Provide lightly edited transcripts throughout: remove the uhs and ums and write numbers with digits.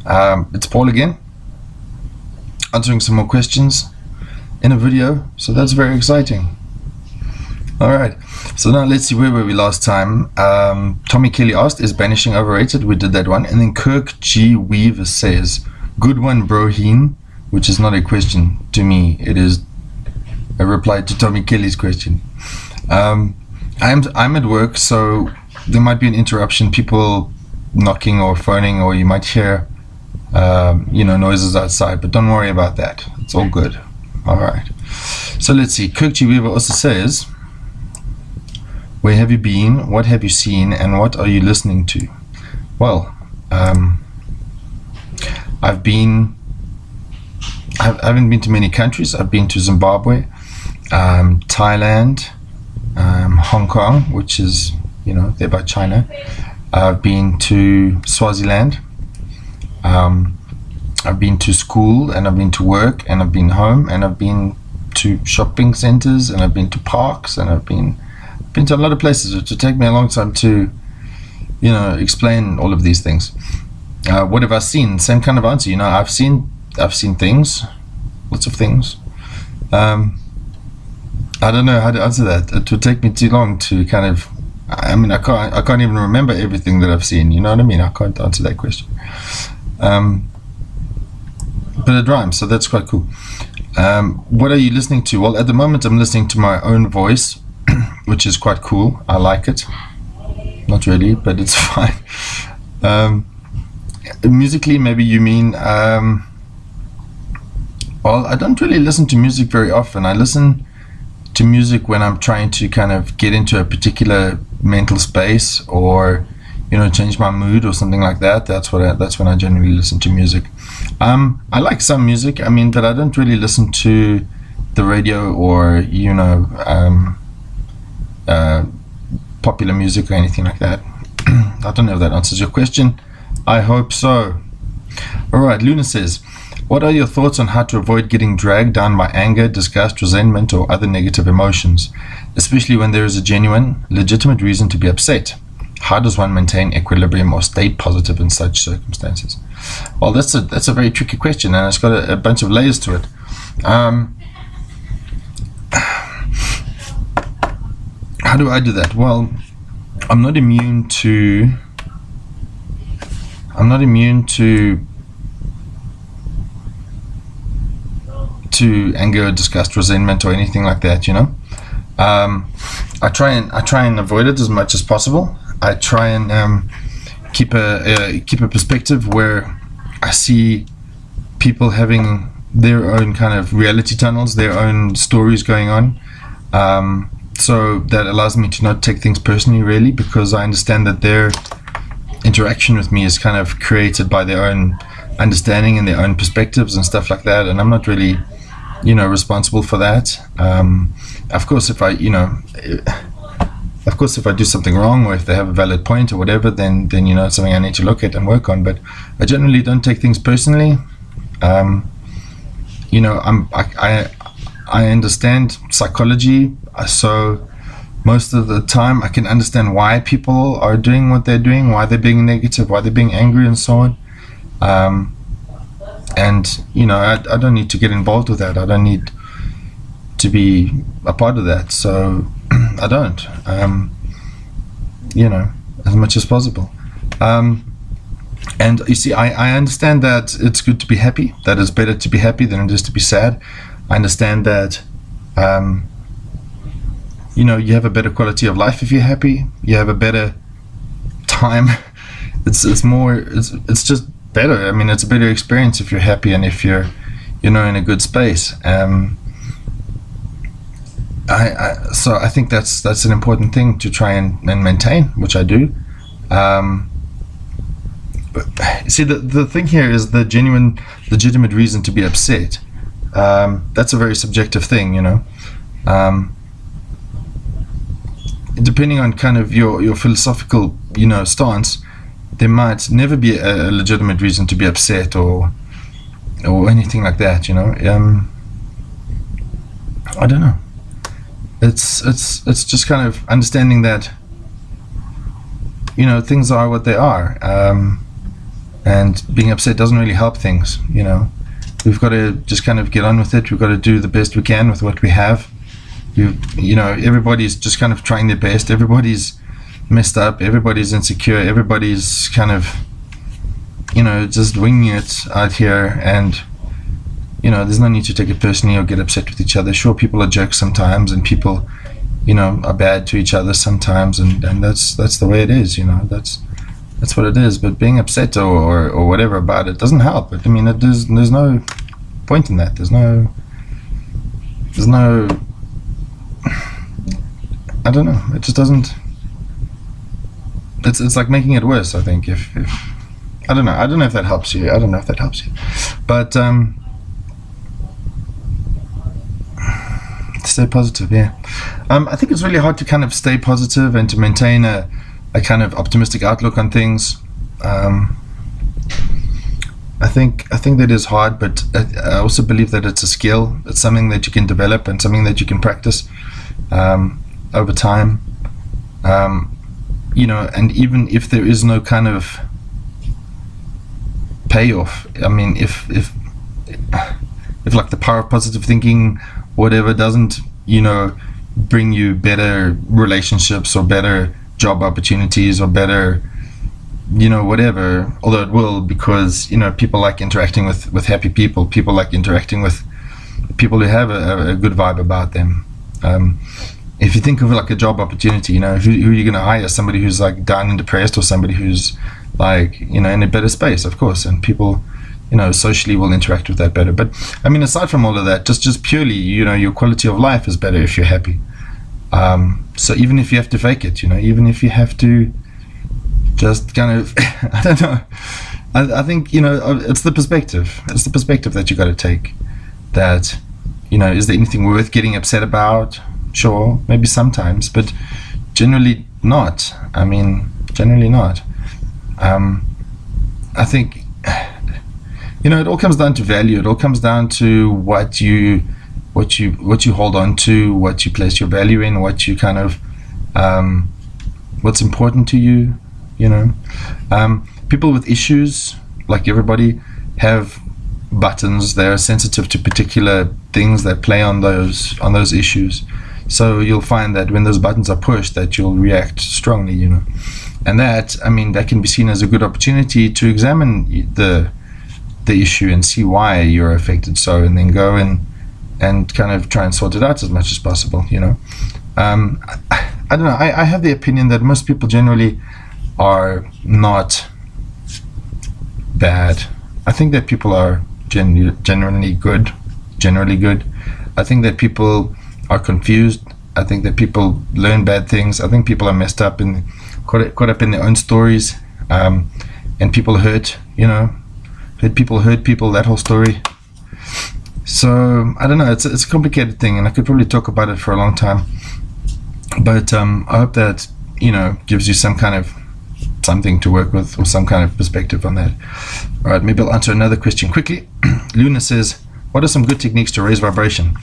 It's Paul again, answering some more questions in a video, so that's very exciting. Alright, so now let's see, where were we last time? Tommy Kelly asked, is banishing overrated? We did that one. And then Kirk G. Weaver says, good one, Broheen, which is not a question to me, it is a reply to Tommy Kelly's question. I'm at work, so there might be an interruption, people knocking or phoning, or you might hear noises outside, but don't worry about that, it's all good. Alright, so let's see. Kirk G. Weaver also says, where have you been, what have you seen, and what are you listening to? Well, I haven't been to many countries. I've been to Zimbabwe, Thailand, Hong Kong, which is, there by China. I've been to Swaziland. I've been to school, and I've been to work, and I've been home, and I've been to shopping centers, and I've been to parks, and I've been to a lot of places. It would take me a long time to, explain all of these things. What have I seen? Same kind of answer. I've seen things, lots of things. I don't know how to answer that. It would take me too long to kind of. I can't even remember everything that I've seen. You know what I mean? I can't answer that question. But it rhymes, so that's quite cool. What are you listening to? Well, at the moment I'm listening to my own voice, which is quite cool. I like it. Not really, but it's fine. Musically, maybe you mean, well, I don't really listen to music very often. I listen to music when I'm trying to kind of get into a particular mental space, or change my mood or something like that. That's when I generally listen to music. I like some music, but I don't really listen to the radio or popular music or anything like that. I don't know if that answers your question. I hope so. Alright, Luna says, what are your thoughts on how to avoid getting dragged down by anger, disgust, resentment, or other negative emotions, especially when there is a genuine, legitimate reason to be upset? How does one maintain equilibrium or stay positive in such circumstances? Well, that's a very tricky question, and it's got a bunch of layers to it. How do I do that? Well, I'm not immune to anger, disgust, resentment, or anything like that. I try and avoid it as much as possible. I try and keep a perspective where I see people having their own kind of reality tunnels, their own stories going on. So that allows me to not take things personally, really, because I understand that their interaction with me is kind of created by their own understanding and their own perspectives and stuff like that, and I'm not really, responsible for that. Of course, if I do something wrong, or if they have a valid point or whatever, then it's something I need to look at and work on. But I generally don't take things personally. I understand psychology, so most of the time I can understand why people are doing what they're doing, why they're being negative, why they're being angry, and so on. I don't need to get involved with that. I don't need to be a part of that, so I don't, as much as possible. And you see, I understand that it's good to be happy, that it's better to be happy than it is to be sad. I understand that, you have a better quality of life if you're happy. You have a better time. It's just better. It's a better experience if you're happy and if you're, in a good space. So I think that's an important thing to try and maintain, which I do. See, the thing here is the genuine, legitimate reason to be upset. That's a very subjective thing, depending on kind of your philosophical, stance, there might never be a legitimate reason to be upset or anything like that, I don't know. It's just kind of understanding that, things are what they are. and being upset doesn't really help things. We've got to just kind of get on with it. We've got to do the best we can with what we have. Everybody's just kind of trying their best. Everybody's messed up. Everybody's insecure. Everybody's kind of, just winging it out here. And, there's no need to take it personally or get upset with each other. Sure, people are jerks sometimes, and people, are bad to each other sometimes, and that's the way it is. That's what it is. But being upset or whatever about it doesn't help. I mean, there's no point in that. There's no I don't know. It just doesn't. It's like making it worse. I think if I don't know if that helps you. But stay positive. Yeah. I think it's really hard to kind of stay positive and to maintain a kind of optimistic outlook on things. I think that is hard, but I also believe that it's a skill. It's something that you can develop and something that you can practice over time. And even if there is no kind of payoff, I mean, if like the power of positive thinking, whatever, doesn't bring you better relationships or better job opportunities or better whatever, although it will, because people like interacting with happy people. People like interacting with people who have a good vibe about them. If you think of like a job opportunity, who are you going to hire? Somebody who's like down and depressed, or somebody who's like in a better space, of course, and people socially will interact with that better. But I mean, aside from all of that, just purely your quality of life is better if you're happy. So even if you have to fake it, even if you have to just kind of I don't know, I think it's the perspective that you got to take. That is there anything worth getting upset about? Sure, maybe sometimes, but generally not. I mean, generally not. I think it all comes down to value. It all comes down to what you hold on to, what you place your value in, what you kind of what's important to you. People with issues, like everybody, have buttons. They're sensitive to particular things that play on those issues. So you'll find that when those buttons are pushed, that you'll react strongly, and that can be seen as a good opportunity to examine the issue and see why you're affected, and then go and kind of try and sort it out as much as possible. I don't know. I have the opinion that most people generally are not bad. I think that people are generally good. I think that people are confused. I think that people learn bad things. I think people are messed up and caught up in their own stories, and people hurt people, that whole story. So I don't know, it's a complicated thing, and I could probably talk about it for a long time, but I hope that gives you some kind of something to work with, or some kind of perspective on that. All right, maybe I'll answer another question quickly. Luna says, what are some good techniques to raise vibration?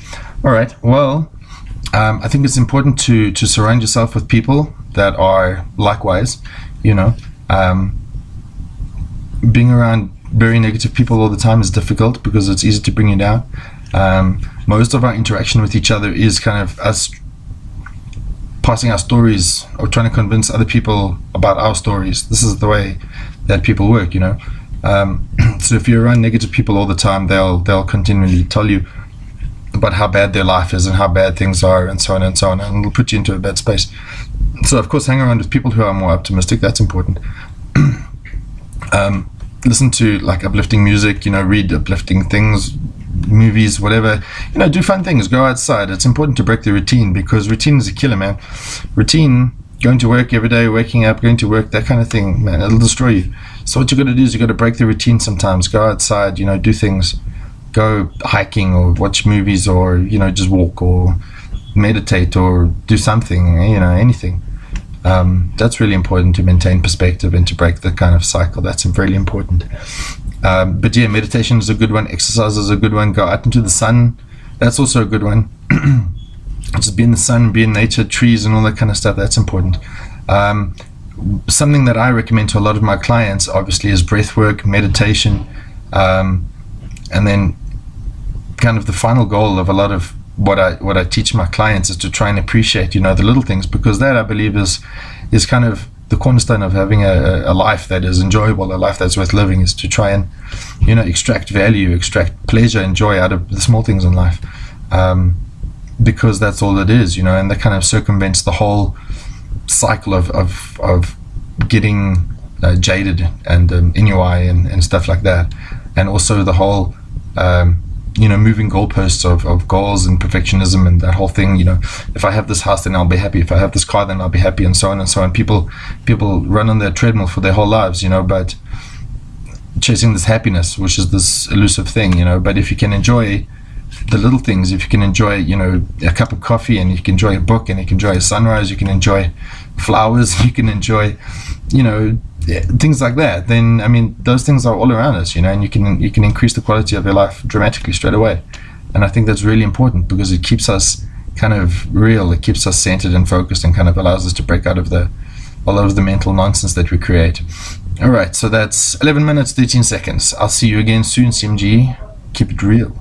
All right, well, I think it's important to surround yourself with people that are likewise. Being around very negative people all the time is difficult because it's easy to bring you down. Most of our interaction with each other is kind of us passing our stories or trying to convince other people about our stories. This is the way that people work, so if you're around negative people all the time, they'll continually tell you about how bad their life is and how bad things are, and so on, and it'll put you into a bad space. So of course, hang around with people who are more optimistic. That's important. Listen to like uplifting music, read uplifting things, movies, whatever. Do fun things, go outside. It's important to break the routine, because routine is a killer, man. Routine, going to work every day, waking up, going to work, that kind of thing, man, it'll destroy you. So what you got to do is you got to break the routine sometimes. Go outside, do things. Go hiking or watch movies, or just walk or meditate or do something, anything. That's really important to maintain perspective and to break the kind of cycle. That's really important. But yeah, meditation is a good one. Exercise is a good one. Go out into the sun. That's also a good one. Just be in the sun, be in nature, trees and all that kind of stuff. That's important. something that I recommend to a lot of my clients, obviously, is breath work, meditation, and then kind of the final goal of a lot of what I teach my clients is to try and appreciate, the little things, because that, I believe, is kind of the cornerstone of having a life that is enjoyable, a life that's worth living, is to try and extract value, extract pleasure and joy out of the small things in life, because that's all it is, and that kind of circumvents the whole cycle of getting jaded and in your eye and stuff like that, and also the whole moving goalposts of goals and perfectionism and that whole thing. If I have this house, then I'll be happy. If I have this car, then I'll be happy, and so on and so on. People run on their treadmill for their whole lives, but chasing this happiness, which is this elusive thing, but if you can enjoy the little things, if you can enjoy, a cup of coffee, and you can enjoy a book, and you can enjoy a sunrise, you can enjoy flowers, you can enjoy, things like that, then, I mean, those things are all around us, and you can increase the quality of your life dramatically straight away. And I think that's really important, because it keeps us kind of real, it keeps us centered and focused, and kind of allows us to break out of a lot of the mental nonsense that we create. All right, so that's 11 minutes 13 seconds. I'll see you again soon, CMG. Keep it real.